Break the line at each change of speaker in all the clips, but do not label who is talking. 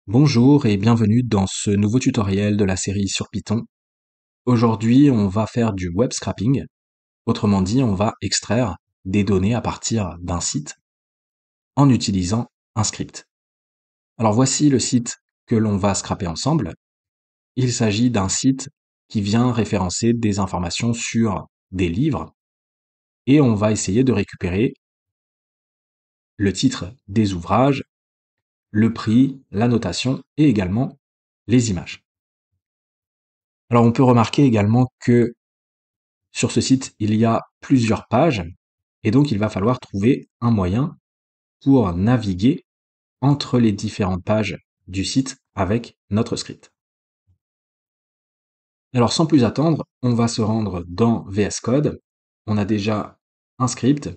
Bonjour et bienvenue dans ce nouveau tutoriel de la série sur Python. Aujourd'hui, on va faire du web scraping. Autrement dit, on va extraire des données à partir d'un site en utilisant un script. Alors voici le site que l'on va scraper ensemble. Il s'agit d'un site qui vient référencer des informations sur des livres et on va essayer de récupérer le titre des ouvrages, le prix, la notation et également les images. Alors on peut remarquer également que sur ce site, il y a plusieurs pages et donc il va falloir trouver un moyen pour naviguer entre les différentes pages du site avec notre script. Alors sans plus attendre, on va se rendre dans VS Code. On a déjà un script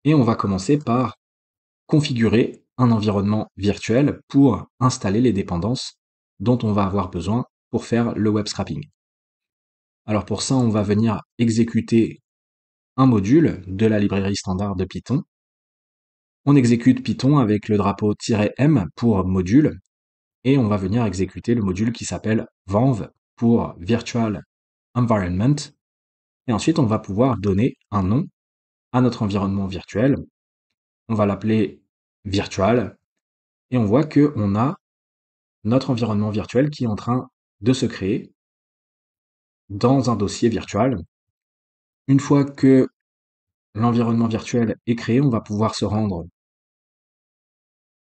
et on va commencer par configurer un environnement virtuel pour installer les dépendances dont on va avoir besoin pour faire le web scraping. Alors pour ça, on va venir exécuter un module de la librairie standard de Python. On exécute Python avec le drapeau "-m" pour module, et on va venir exécuter le module qui s'appelle venv pour Virtual Environment, et ensuite on va pouvoir donner un nom à notre environnement virtuel. On va l'appeler virtual, et on voit que on a notre environnement virtuel qui est en train de se créer dans un dossier virtual. Une fois que l'environnement virtuel est créé, on va pouvoir se rendre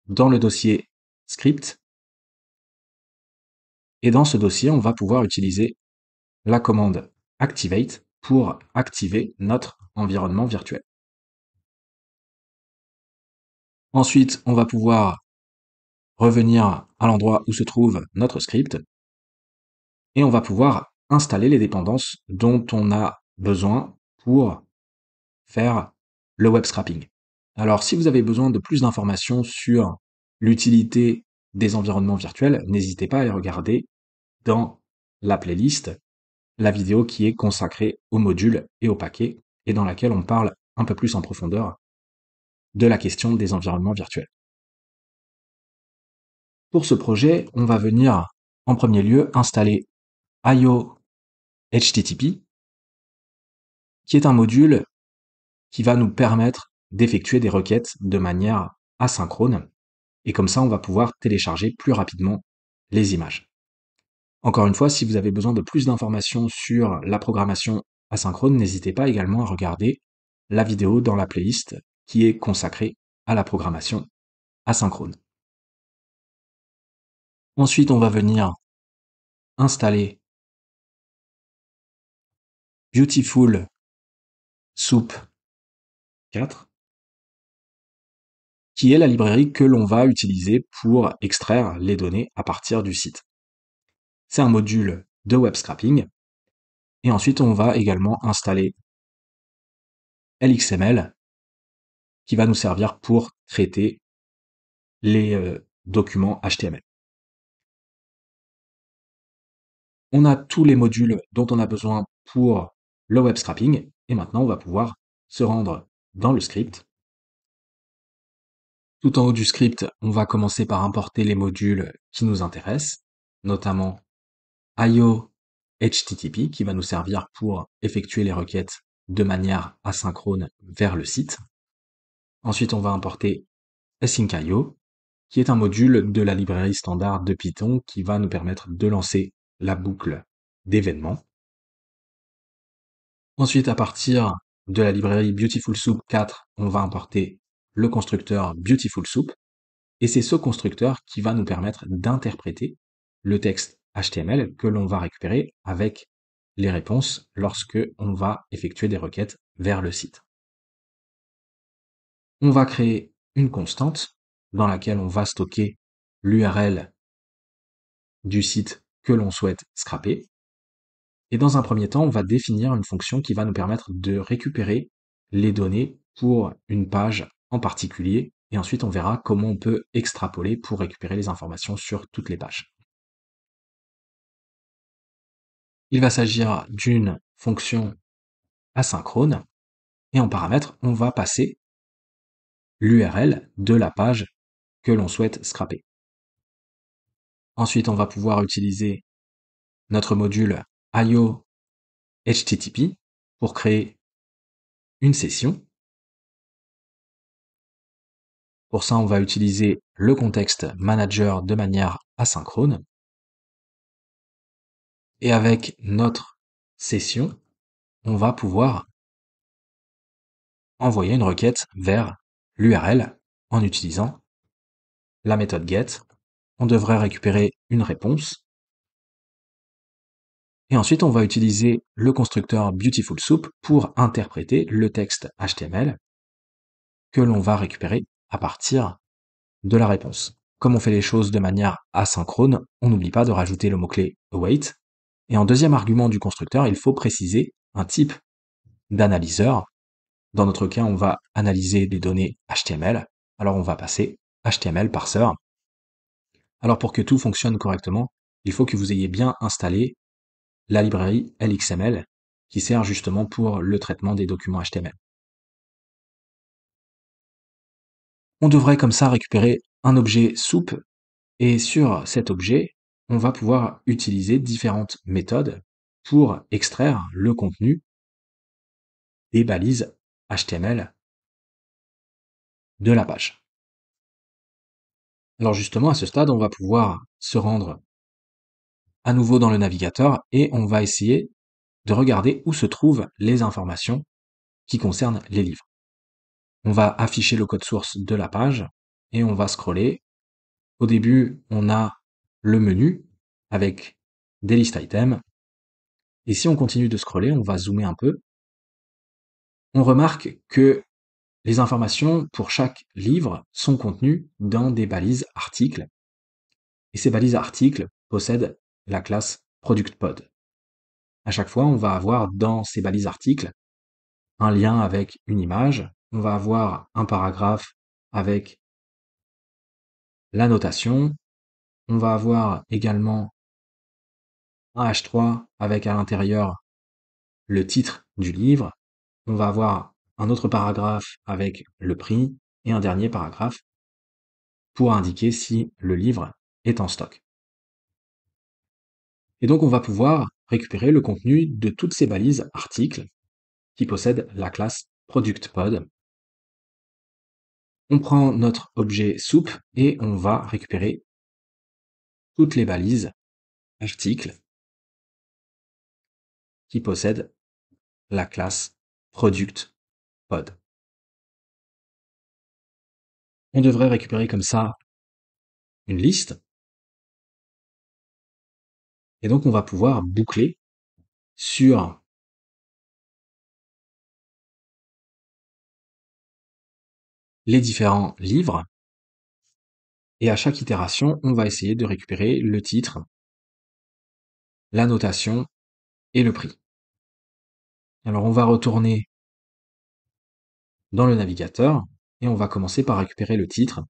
dans le dossier script, et dans ce dossier, on va pouvoir utiliser la commande activate pour activer notre environnement virtuel. Ensuite, on va pouvoir revenir à l'endroit où se trouve notre script et on va pouvoir installer les dépendances dont on a besoin pour faire le web scraping. Alors, si vous avez besoin de plus d'informations sur l'utilité des environnements virtuels, n'hésitez pas à les regarder dans la playlist, la vidéo qui est consacrée au module et au paquet et dans laquelle on parle un peu plus en profondeur de la question des environnements virtuels. Pour ce projet, on va venir en premier lieu installer IO HTTP, qui est un module qui va nous permettre d'effectuer des requêtes de manière asynchrone, et comme ça on va pouvoir télécharger plus rapidement les images. Encore une fois, si vous avez besoin de plus d'informations sur la programmation asynchrone, n'hésitez pas également à regarder la vidéo dans la playlist qui est consacrée à la programmation asynchrone. Ensuite, on va venir installer Beautiful Soup 4, qui est la librairie que l'on va utiliser pour extraire les données à partir du site. C'est un module de web scraping. Et ensuite, on va également installer LXML, qui va nous servir pour traiter les documents HTML. On a tous les modules dont on a besoin pour le web scraping, et maintenant on va pouvoir se rendre dans le script. Tout en haut du script, on va commencer par importer les modules qui nous intéressent, notamment IO HTTP, qui va nous servir pour effectuer les requêtes de manière asynchrone vers le site. Ensuite, on va importer asyncio, qui est un module de la librairie standard de Python qui va nous permettre de lancer la boucle d'événements. Ensuite, à partir de la librairie Beautiful Soup 4, on va importer le constructeur Beautiful Soup, et c'est ce constructeur qui va nous permettre d'interpréter le texte HTML que l'on va récupérer avec les réponses lorsque on va effectuer des requêtes vers le site. On va créer une constante dans laquelle on va stocker l'URL du site que l'on souhaite scraper. Et dans un premier temps, on va définir une fonction qui va nous permettre de récupérer les données pour une page en particulier. Et ensuite, on verra comment on peut extrapoler pour récupérer les informations sur toutes les pages. Il va s'agir d'une fonction asynchrone. Et en paramètre, on va passer l'URL de la page que l'on souhaite scraper. Ensuite, on va pouvoir utiliser notre module IO HTTP pour créer une session. Pour ça, on va utiliser le contexte manager de manière asynchrone. Et avec notre session, on va pouvoir envoyer une requête vers l'URL en utilisant la méthode get. On devrait récupérer une réponse. Et ensuite, on va utiliser le constructeur Beautiful Soup pour interpréter le texte HTML que l'on va récupérer à partir de la réponse. Comme on fait les choses de manière asynchrone, on n'oublie pas de rajouter le mot-clé await. Et en deuxième argument du constructeur, il faut préciser un type d'analyseur. Dans notre cas, on va analyser des données HTML. Alors on va passer HTML parser. Alors pour que tout fonctionne correctement, il faut que vous ayez bien installé la librairie LXML qui sert justement pour le traitement des documents HTML. On devrait comme ça récupérer un objet soup et sur cet objet, on va pouvoir utiliser différentes méthodes pour extraire le contenu des balises HTML de la page. Alors justement, à ce stade, on va pouvoir se rendre à nouveau dans le navigateur et on va essayer de regarder où se trouvent les informations qui concernent les livres. On va afficher le code source de la page et on va scroller. Au début, on a le menu avec des listes items. Et si on continue de scroller, on va zoomer un peu. On remarque que les informations pour chaque livre sont contenues dans des balises articles. Et ces balises articles possèdent la classe ProductPod. À chaque fois, on va avoir dans ces balises articles un lien avec une image. On va avoir un paragraphe avec la notation. On va avoir également un H3 avec à l'intérieur le titre du livre. On va avoir un autre paragraphe avec le prix et un dernier paragraphe pour indiquer si le livre est en stock. Et donc on va pouvoir récupérer le contenu de toutes ces balises articles qui possèdent la classe ProductPod. On prend notre objet soup et on va récupérer toutes les balises articles qui possèdent la classe ProductPod. On devrait récupérer comme ça une liste. Et donc on va pouvoir boucler sur les différents livres. Et à chaque itération, on va essayer de récupérer le titre, la notation et le prix. Alors on va retourner dans le navigateur et on va commencer par récupérer le titre.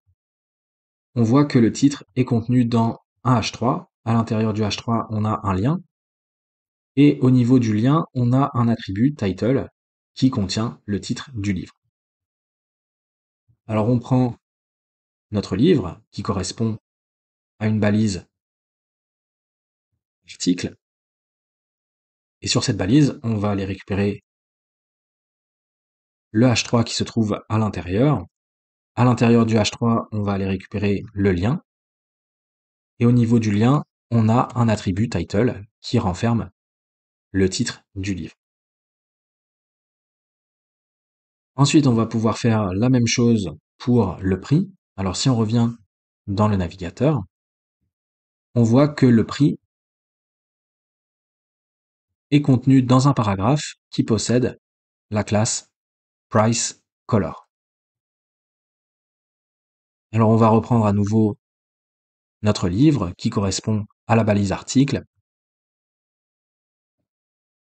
On voit que le titre est contenu dans un H3. À l'intérieur du H3, on a un lien. Et au niveau du lien, on a un attribut title qui contient le titre du livre. Alors on prend notre livre qui correspond à une balise article. Et sur cette balise, on va aller récupérer le H3 qui se trouve à l'intérieur. À l'intérieur du H3, on va aller récupérer le lien. Et au niveau du lien, on a un attribut title qui renferme le titre du livre. Ensuite, on va pouvoir faire la même chose pour le prix. Alors si on revient dans le navigateur, on voit que le prix est contenu dans un paragraphe qui possède la classe price color. Alors on va reprendre à nouveau notre livre qui correspond à la balise article.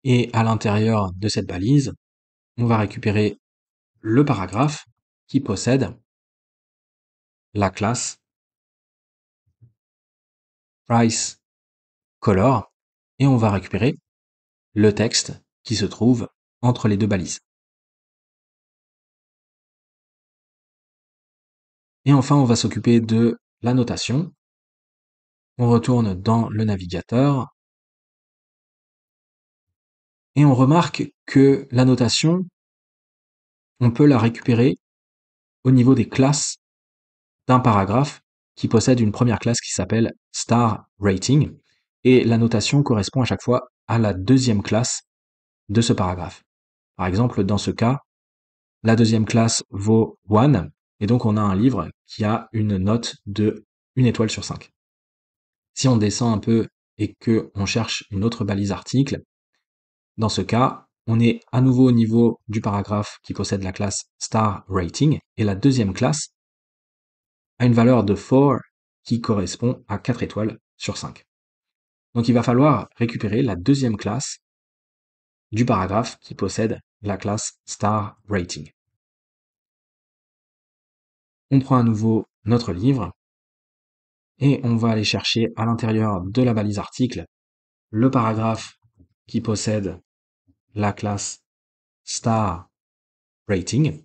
Et à l'intérieur de cette balise, on va récupérer le paragraphe qui possède la classe price color et on va récupérer le texte qui se trouve entre les deux balises. Et enfin, on va s'occuper de la notation. On retourne dans le navigateur et on remarque que la notation, on peut la récupérer au niveau des classes d'un paragraphe qui possède une première classe qui s'appelle star rating et la notation correspond à chaque fois à la deuxième classe de ce paragraphe. Par exemple, dans ce cas, la deuxième classe vaut 1 et donc on a un livre qui a une note de 1 étoile sur 5. Si on descend un peu et que on cherche une autre balise article, dans ce cas, on est à nouveau au niveau du paragraphe qui possède la classe star rating et la deuxième classe a une valeur de 4 qui correspond à 4 étoiles sur 5. Donc il va falloir récupérer la deuxième classe du paragraphe qui possède la classe star rating. On prend à nouveau notre livre et on va aller chercher à l'intérieur de la balise article le paragraphe qui possède la classe star rating.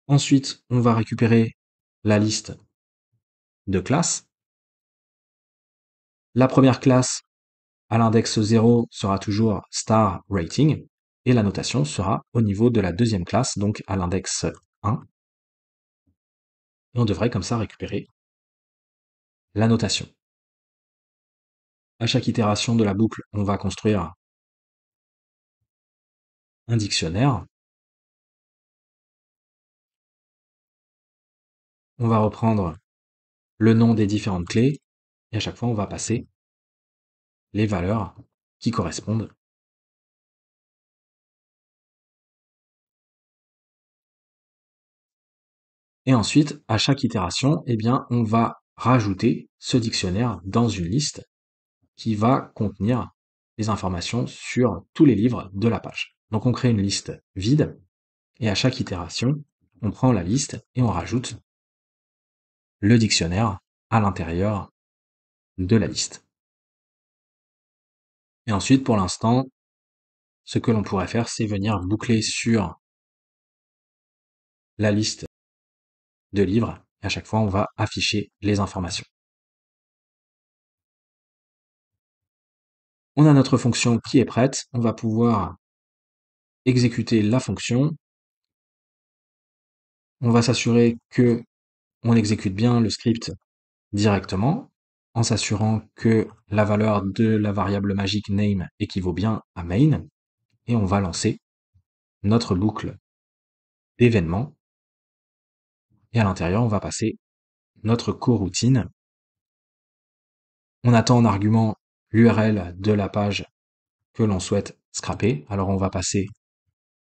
Ensuite, on va récupérer la liste de classes. La première classe à l'index 0 sera toujours star rating et la notation sera au niveau de la deuxième classe, donc à l'index 1. Et on devrait comme ça récupérer la notation. À chaque itération de la boucle, on va construire un dictionnaire. On va reprendre le nom des différentes clés et à chaque fois, on va passer les valeurs qui correspondent. Et ensuite, à chaque itération, eh bien, on va rajouter ce dictionnaire dans une liste qui va contenir les informations sur tous les livres de la page. Donc on crée une liste vide et à chaque itération, on prend la liste et on rajoute le dictionnaire à l'intérieur de la liste. Et ensuite, pour l'instant, ce que l'on pourrait faire, c'est venir boucler sur la liste de livres et à chaque fois, on va afficher les informations. On a notre fonction qui est prête, on va pouvoir exécuter la fonction. On va s'assurer que on exécute bien le script directement, en s'assurant que la valeur de la variable magique name équivaut bien à main, et on va lancer notre boucle d'événements, et à l'intérieur, on va passer notre coroutine. On attend en argument l'URL de la page que l'on souhaite scraper, alors on va passer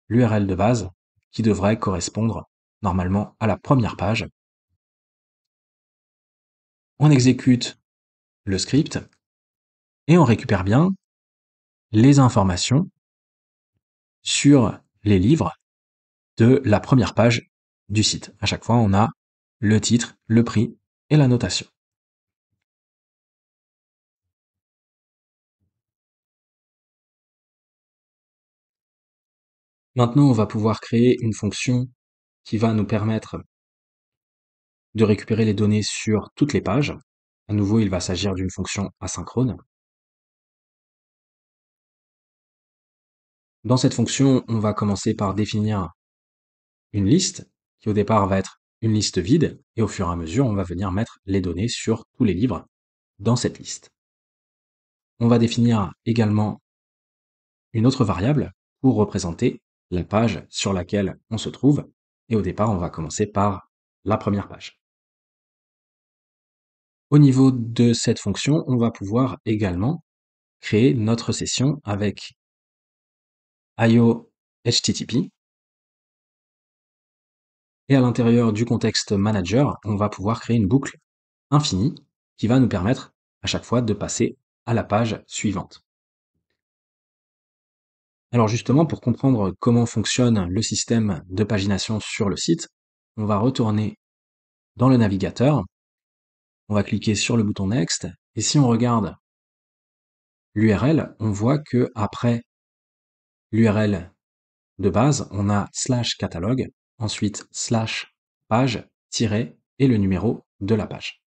l'URL de base, qui devrait correspondre normalement à la première page. On exécute le script, et on récupère bien les informations sur les livres de la première page du site. À chaque fois, on a le titre, le prix et la notation. Maintenant, on va pouvoir créer une fonction qui va nous permettre de récupérer les données sur toutes les pages. À nouveau, il va s'agir d'une fonction asynchrone. Dans cette fonction, on va commencer par définir une liste qui au départ va être une liste vide et au fur et à mesure, on va venir mettre les données sur tous les livres dans cette liste. On va définir également une autre variable pour représenter la page sur laquelle on se trouve. Et au départ, on va commencer par la première page. Au niveau de cette fonction, on va pouvoir également créer notre session avec IO HTTP. Et à l'intérieur du contexte manager, on va pouvoir créer une boucle infinie qui va nous permettre à chaque fois de passer à la page suivante. Alors justement, pour comprendre comment fonctionne le système de pagination sur le site, on va retourner dans le navigateur, on va cliquer sur le bouton Next, et si on regarde l'URL, on voit que après l'URL de base, on a /catalogue, ensuite /page, et le numéro de la page.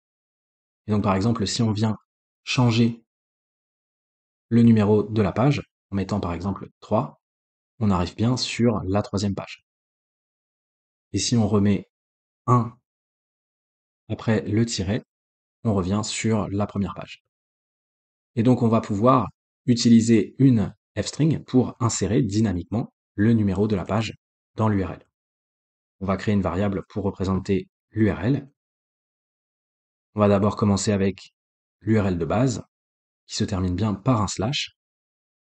Et donc par exemple, si on vient changer le numéro de la page, en mettant par exemple 3, on arrive bien sur la troisième page. Et si on remet 1 après le tiret, on revient sur la première page. Et donc on va pouvoir utiliser une f-string pour insérer dynamiquement le numéro de la page dans l'URL. On va créer une variable pour représenter l'URL. On va d'abord commencer avec l'URL de base, qui se termine bien par un slash,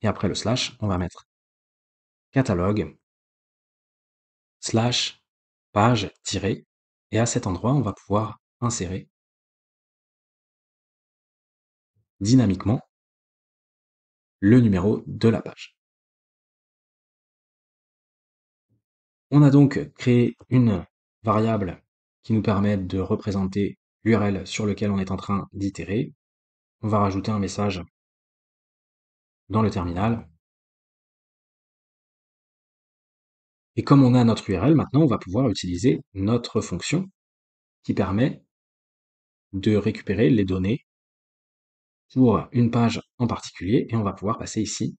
et après le slash, on va mettre catalogue slash page tiré, et à cet endroit, on va pouvoir insérer dynamiquement le numéro de la page. On a donc créé une variable qui nous permet de représenter l'URL sur lequel on est en train d'itérer. On va rajouter un message dans le terminal. Et comme on a notre URL, maintenant on va pouvoir utiliser notre fonction qui permet de récupérer les données pour une page en particulier, et on va pouvoir passer ici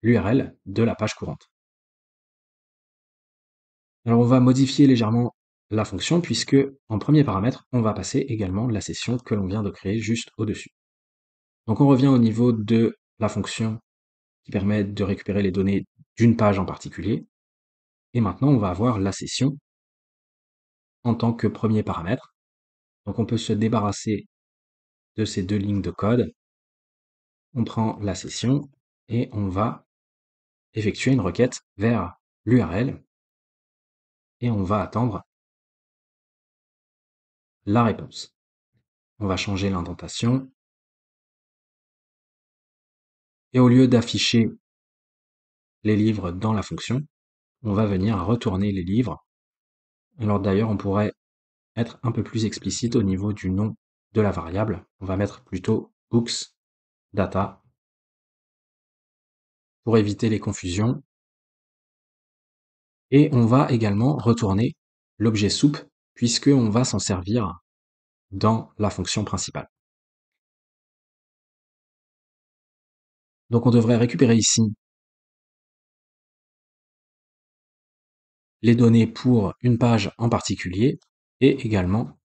l'URL de la page courante. Alors on va modifier légèrement la fonction puisque en premier paramètre, on va passer également la session que l'on vient de créer juste au-dessus. Donc on revient au niveau de la fonction qui permet de récupérer les données d'une page en particulier. Et maintenant, on va avoir la session en tant que premier paramètre. Donc on peut se débarrasser de ces deux lignes de code. On prend la session et on va effectuer une requête vers l'URL et on va attendre la réponse. On va changer l'indentation et au lieu d'afficher les livres dans la fonction, on va venir retourner les livres. Alors d'ailleurs, on pourrait être un peu plus explicite au niveau du nom de la variable. On va mettre plutôt books data pour éviter les confusions. Et on va également retourner l'objet soup puisqu'on va s'en servir dans la fonction principale. Donc on devrait récupérer ici les données pour une page en particulier et également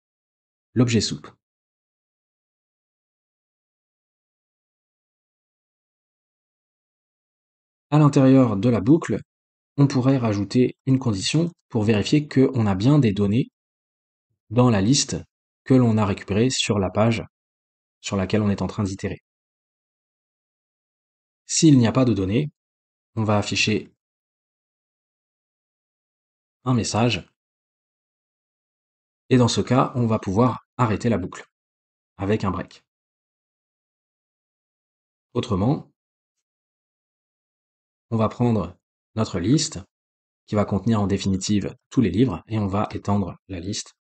l'objet soup. À l'intérieur de la boucle, on pourrait rajouter une condition pour vérifier qu'on a bien des données dans la liste que l'on a récupérée sur la page sur laquelle on est en train d'itérer. S'il n'y a pas de données, on va afficher un message et dans ce cas, on va pouvoir arrêter la boucle avec un break. Autrement, on va prendre notre liste qui va contenir en définitive tous les livres et on va étendre la liste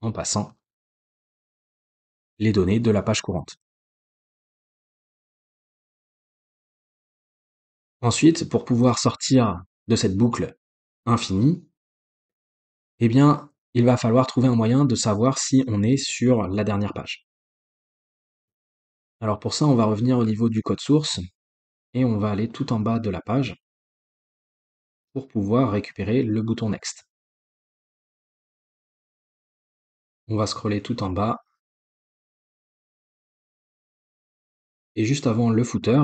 en passant les données de la page courante. Ensuite, pour pouvoir sortir de cette boucle infinie, eh bien, il va falloir trouver un moyen de savoir si on est sur la dernière page. Alors pour ça, on va revenir au niveau du code source et on va aller tout en bas de la page pour pouvoir récupérer le bouton Next. On va scroller tout en bas et juste avant le footer,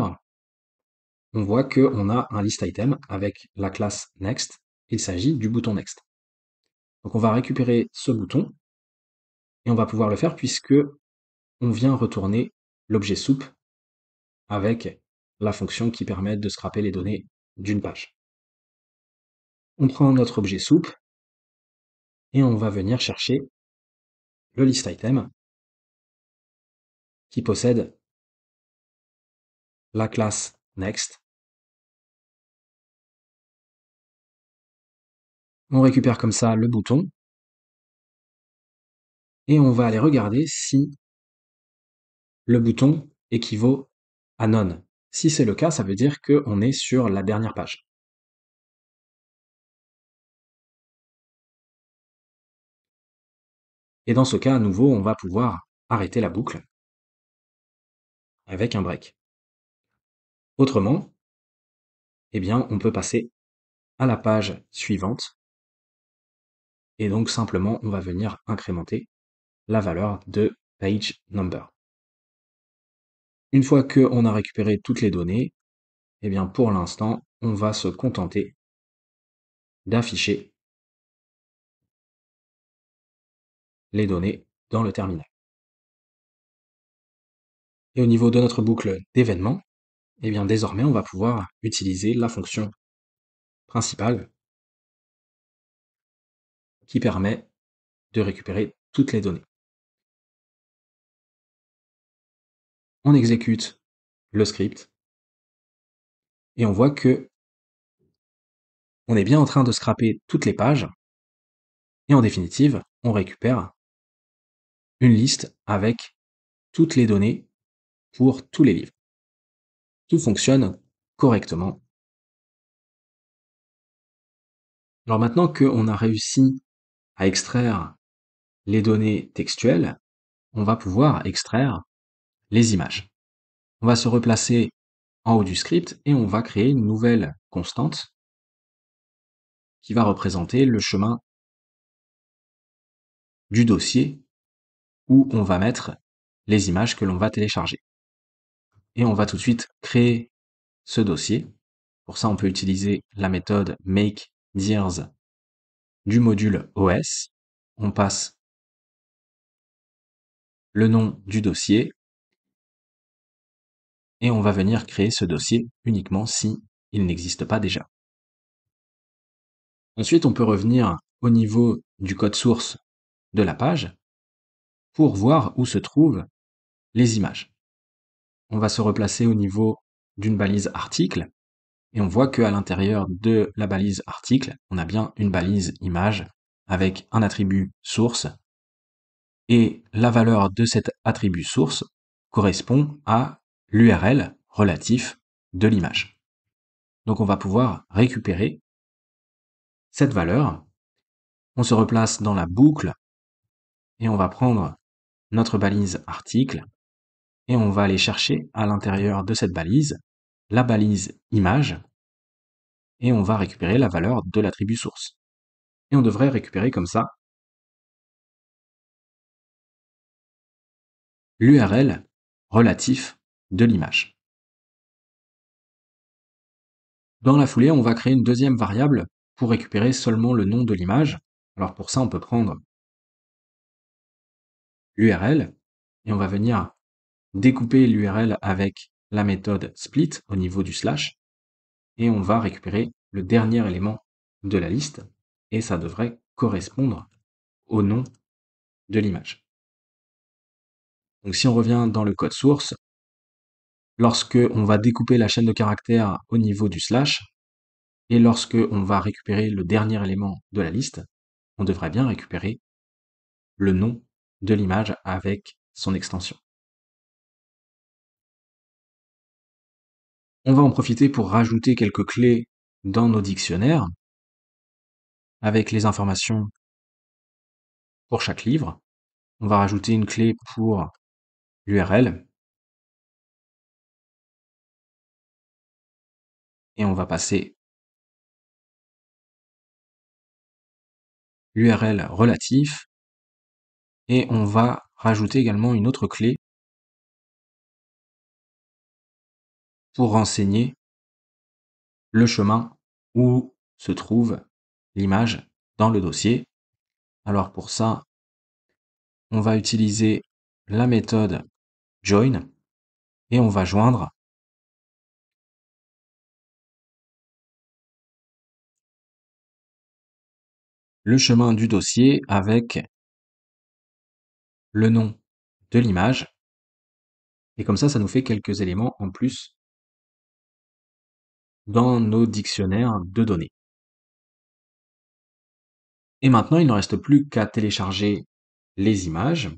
on voit qu'on a un list item avec la classe Next. Il s'agit du bouton Next. Donc on va récupérer ce bouton et on va pouvoir le faire puisque on vient retourner l'objet soup avec la fonction qui permet de scraper les données d'une page. On prend notre objet soup et on va venir chercher le list item qui possède la classe Next. On récupère comme ça le bouton et on va aller regarder si le bouton équivaut à none. Si c'est le cas, ça veut dire qu'on est sur la dernière page. Et dans ce cas, à nouveau, on va pouvoir arrêter la boucle avec un break. Autrement, eh bien, on peut passer à la page suivante et donc simplement on va venir incrémenter la valeur de page number. Une fois qu'on a récupéré toutes les données, eh bien pour l'instant, on va se contenter d'afficher les données dans le terminal. Et au niveau de notre boucle d'événements, eh bien désormais on va pouvoir utiliser la fonction principale qui permet de récupérer toutes les données. On exécute le script et on voit que on est bien en train de scraper toutes les pages et en définitive, on récupère une liste avec toutes les données pour tous les livres. Tout fonctionne correctement. Alors maintenant qu'on a réussi à extraire les données textuelles, on va pouvoir extraire les images. On va se replacer en haut du script et on va créer une nouvelle constante qui va représenter le chemin du dossier où on va mettre les images que l'on va télécharger. Et on va tout de suite créer ce dossier. Pour ça, on peut utiliser la méthode make_dirs du module OS. On passe le nom du dossier et on va venir créer ce dossier uniquement si il n'existe pas déjà. Ensuite, on peut revenir au niveau du code source de la page pour voir où se trouvent les images. On va se replacer au niveau d'une balise article et on voit qu'à l'intérieur de la balise article, on a bien une balise image avec un attribut source et la valeur de cet attribut source correspond à l'URL relatif de l'image. Donc on va pouvoir récupérer cette valeur, on se replace dans la boucle et on va prendre notre balise article et on va aller chercher à l'intérieur de cette balise la balise image et on va récupérer la valeur de l'attribut source. Et on devrait récupérer comme ça l'URL relatif de l'image. Dans la foulée, on va créer une deuxième variable pour récupérer seulement le nom de l'image. Alors pour ça, on peut prendre l'URL et on va venir découper l'URL avec la méthode split au niveau du slash et on va récupérer le dernier élément de la liste et ça devrait correspondre au nom de l'image. Donc si on revient dans le code source, lorsque on va découper la chaîne de caractères au niveau du slash et lorsque on va récupérer le dernier élément de la liste, on devrait bien récupérer le nom de l'image avec son extension. On va en profiter pour rajouter quelques clés dans nos dictionnaires avec les informations pour chaque livre. On va rajouter une clé pour l'URL et on va passer l'URL relatif et on va rajouter également une autre clé pour renseigner le chemin où se trouve l'image dans le dossier. Alors pour ça, on va utiliser la méthode join et on va joindre le chemin du dossier avec le nom de l'image. Et comme ça nous fait quelques éléments en plus dans nos dictionnaires de données. Et maintenant, il ne reste plus qu'à télécharger les images.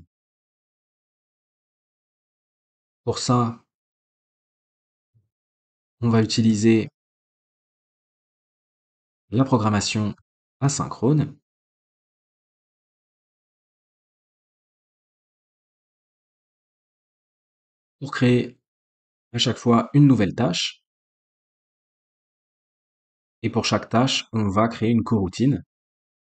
Pour ça, on va utiliser la programmation asynchrone. pour créer à chaque fois une nouvelle tâche. Et pour chaque tâche, on va créer une coroutine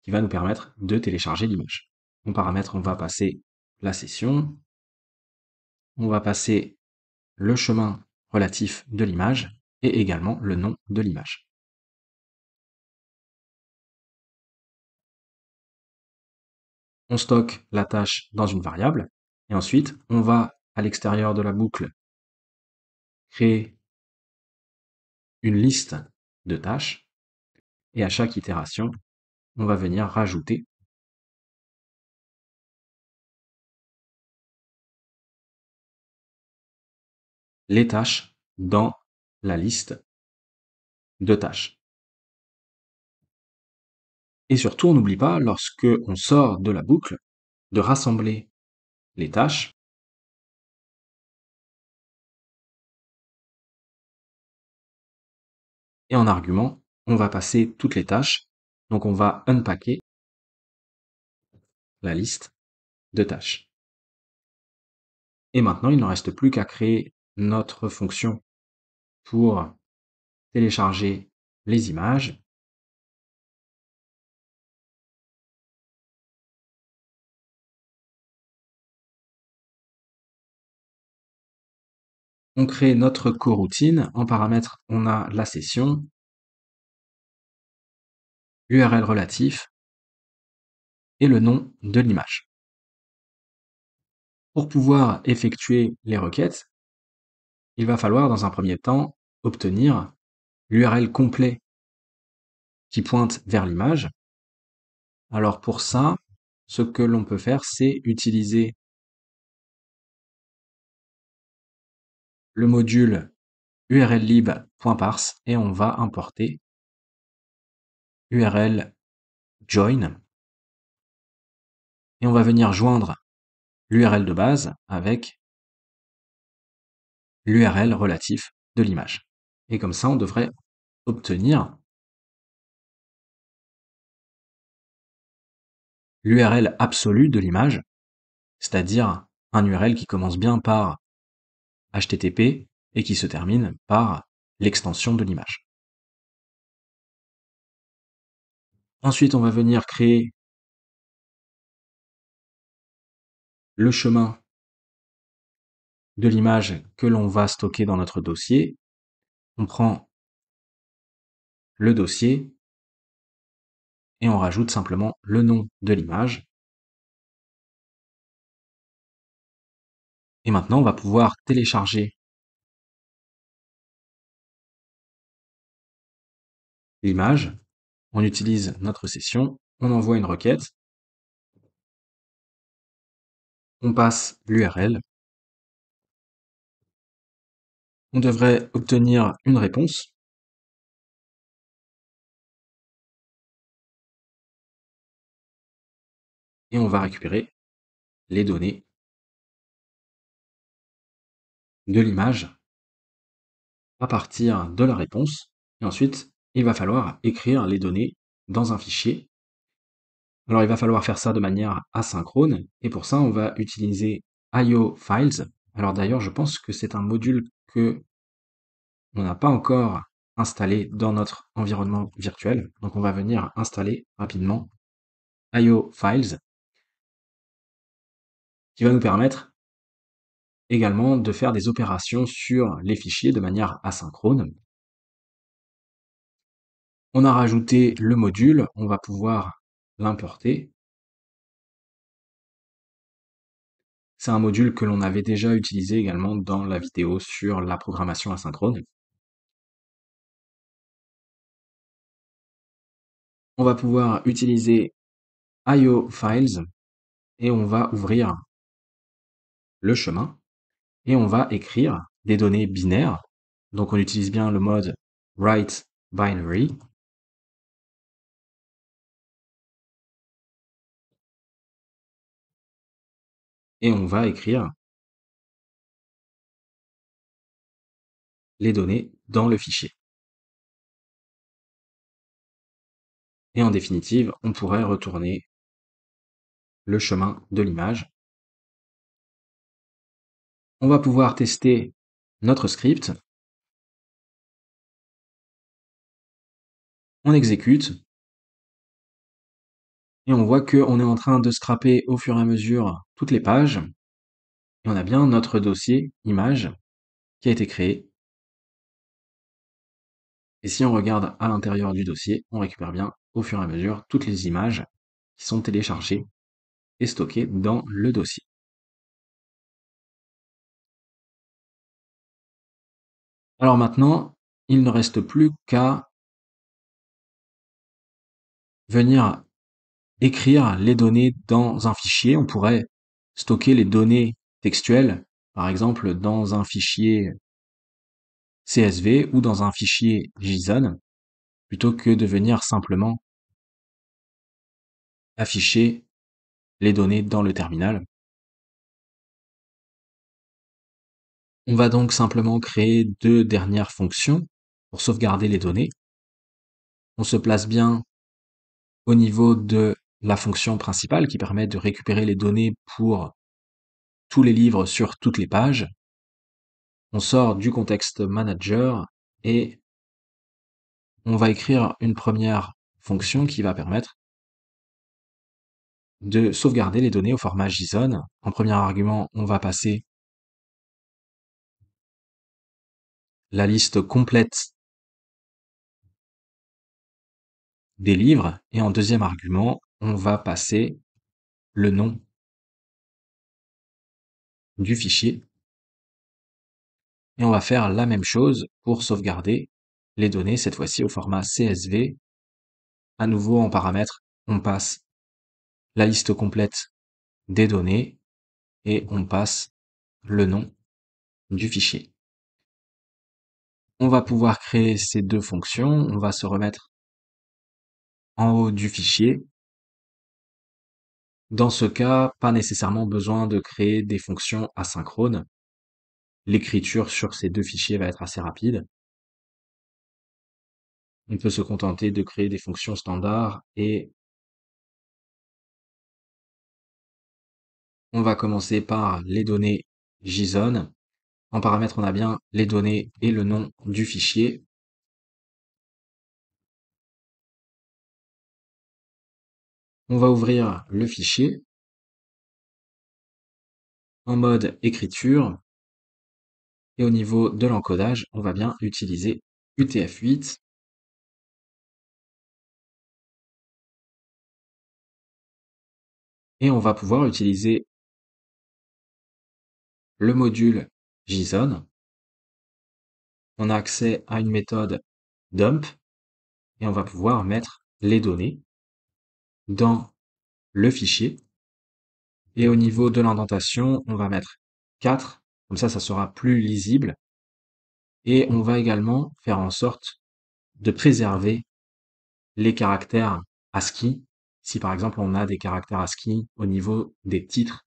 qui va nous permettre de télécharger l'image. En paramètre, on va passer la session, on va passer le chemin relatif de l'image et également le nom de l'image. On stocke la tâche dans une variable et ensuite on va à l'extérieur de la boucle créer une liste de tâches et à chaque itération, on va venir rajouter les tâches dans la liste de tâches. Et surtout, on n'oublie pas, lorsque on sort de la boucle, de rassembler les tâches et en argument, on va passer toutes les tâches. Donc on va unpacker la liste de tâches. Et maintenant, il ne reste plus qu'à créer notre fonction pour télécharger les images. On crée notre coroutine. En paramètre, on a la session, l'URL relatif et le nom de l'image. Pour pouvoir effectuer les requêtes, il va falloir dans un premier temps obtenir l'URL complet qui pointe vers l'image. Alors pour ça, ce que l'on peut faire, c'est utiliser le module urllib.parse et on va importer url join et on va venir joindre l'URL de base avec l'URL relatif de l'image. Et comme ça, on devrait obtenir l'URL absolue de l'image, c'est-à-dire un URL qui commence bien par HTTP et qui se termine par l'extension de l'image. Ensuite, on va venir créer le chemin de l'image que l'on va stocker dans notre dossier. On prend le dossier et on rajoute simplement le nom de l'image. Et maintenant, on va pouvoir télécharger l'image. On utilise notre session, on envoie une requête, on passe l'URL. On devrait obtenir une réponse. Et on va récupérer les données de l'image à partir de la réponse. Et ensuite, il va falloir écrire les données dans un fichier. Alors, il va falloir faire ça de manière asynchrone. Et pour ça, on va utiliser IO Files. Alors d'ailleurs, je pense que c'est un module que on n'a pas encore installé dans notre environnement virtuel. Donc, on va venir installer rapidement IO Files qui va nous permettre également de faire des opérations sur les fichiers de manière asynchrone. On a rajouté le module, on va pouvoir l'importer. C'est un module que l'on avait déjà utilisé également dans la vidéo sur la programmation asynchrone. On va pouvoir utiliser IO Files et on va ouvrir le chemin et on va écrire des données binaires. Donc on utilise bien le mode write binary. Et on va écrire les données dans le fichier. Et en définitive, on pourrait retourner le chemin de l'image. On va pouvoir tester notre script. On exécute. Et on voit qu'on est en train de scraper au fur et à mesure toutes les pages. Et on a bien notre dossier image qui a été créé. Et si on regarde à l'intérieur du dossier, on récupère bien au fur et à mesure toutes les images qui sont téléchargées et stockées dans le dossier. Alors maintenant, il ne reste plus qu'à venir écrire les données dans un fichier. On pourrait stocker les données textuelles, par exemple dans un fichier CSV ou dans un fichier JSON, plutôt que de venir simplement afficher les données dans le terminal. On va donc simplement créer deux dernières fonctions pour sauvegarder les données. On se place bien au niveau de la fonction principale qui permet de récupérer les données pour tous les livres sur toutes les pages. On sort du contexte manager et on va écrire une première fonction qui va permettre de sauvegarder les données au format JSON. En premier argument, on va passer la liste complète des livres et en deuxième argument, on va passer le nom du fichier et on va faire la même chose pour sauvegarder les données, cette fois-ci au format CSV. À nouveau, en paramètres, on passe la liste complète des données et on passe le nom du fichier. On va pouvoir créer ces deux fonctions. On va se remettre en haut du fichier. Dans ce cas, pas nécessairement besoin de créer des fonctions asynchrones. L'écriture sur ces deux fichiers va être assez rapide. On peut se contenter de créer des fonctions standards et on va commencer par les données JSON. En paramètre, on a bien les données et le nom du fichier. On va ouvrir le fichier en mode écriture et au niveau de l'encodage, on va bien utiliser UTF-8. Et on va pouvoir utiliser le module JSON. On a accès à une méthode dump et on va pouvoir mettre les données dans le fichier. Et au niveau de l'indentation, on va mettre 4, comme ça sera plus lisible. Et on va également faire en sorte de préserver les caractères ASCII, si par exemple on a des caractères ASCII au niveau des titres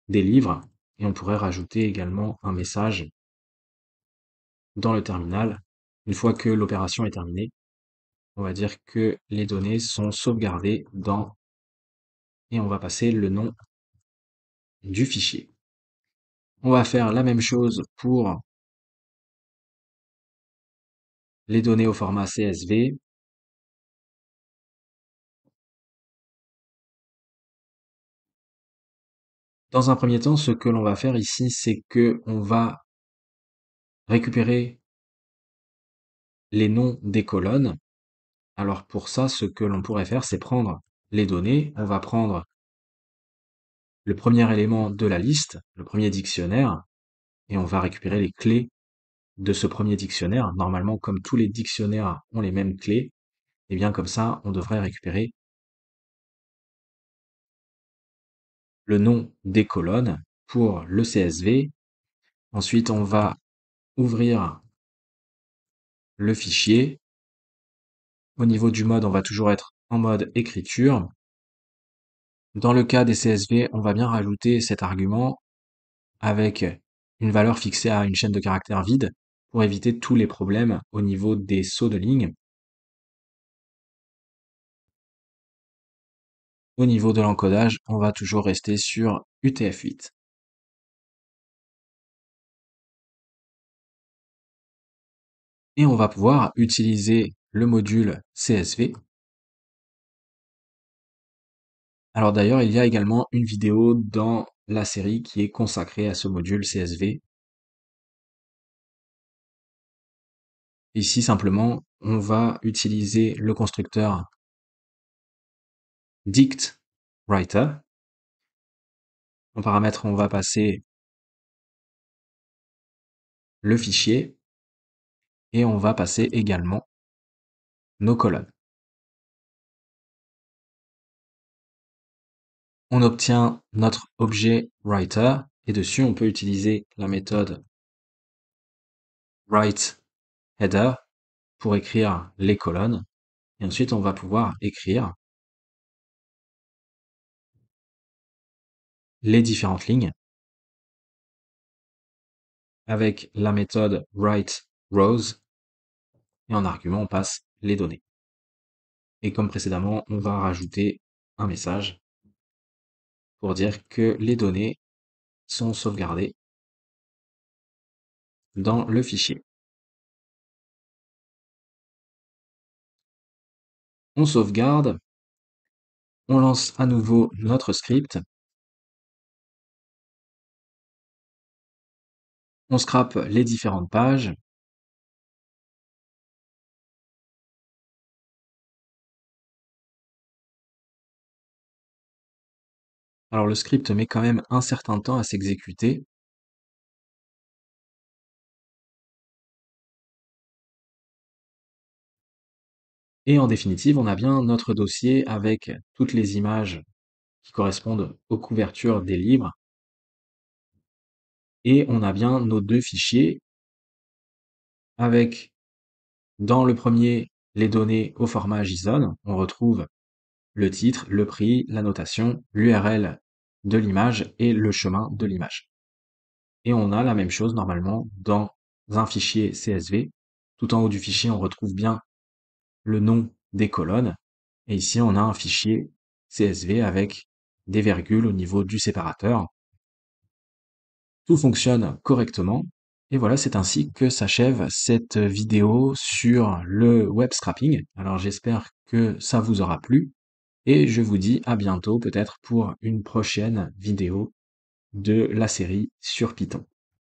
des livres, et on pourrait rajouter également un message dans le terminal. Une fois que l'opération est terminée, on va dire que les données sont sauvegardées dans, et on va passer le nom du fichier. On va faire la même chose pour les données au format CSV. Dans un premier temps, ce que l'on va faire ici, c'est que on va récupérer les noms des colonnes. Alors pour ça, ce que l'on pourrait faire, c'est prendre les données. On va prendre le premier élément de la liste, le premier dictionnaire, et on va récupérer les clés de ce premier dictionnaire. Normalement, comme tous les dictionnaires ont les mêmes clés, et bien comme ça, on devrait récupérer le nom des colonnes pour le CSV. Ensuite, on va ouvrir le fichier. Au niveau du mode, on va toujours être en mode écriture. Dans le cas des CSV, on va bien rajouter cet argument avec une valeur fixée à une chaîne de caractères vide pour éviter tous les problèmes au niveau des sauts de ligne. Au niveau de l'encodage, on va toujours rester sur UTF-8. et on va pouvoir utiliser le module CSV. Alors d'ailleurs, il y a également une vidéo dans la série qui est consacrée à ce module CSV. Ici, simplement, on va utiliser le constructeur dict_writer. En paramètre, on va passer le fichier et on va passer également nos colonnes. On obtient notre objet writer et dessus, on peut utiliser la méthode writeHeader pour écrire les colonnes. Et ensuite, on va pouvoir écrire les différentes lignes avec la méthode writeRows et en argument, on passe les données. Et comme précédemment, on va rajouter un message pour dire que les données sont sauvegardées dans le fichier. On sauvegarde, on lance à nouveau notre script, on scrape les différentes pages, alors le script met quand même un certain temps à s'exécuter, et en définitive, on a bien notre dossier avec toutes les images qui correspondent aux couvertures des livres, et on a bien nos deux fichiers avec, dans le premier, les données au format JSON, on retrouve le titre, le prix, la notation, l'URL de l'image et le chemin de l'image. Et on a la même chose normalement dans un fichier CSV. Tout en haut du fichier, on retrouve bien le nom des colonnes. Et ici, on a un fichier CSV avec des virgules au niveau du séparateur. Tout fonctionne correctement. Et voilà, c'est ainsi que s'achève cette vidéo sur le web scrapping. Alors j'espère que ça vous aura plu. Et je vous dis à bientôt peut-être pour une prochaine vidéo de la série sur Python.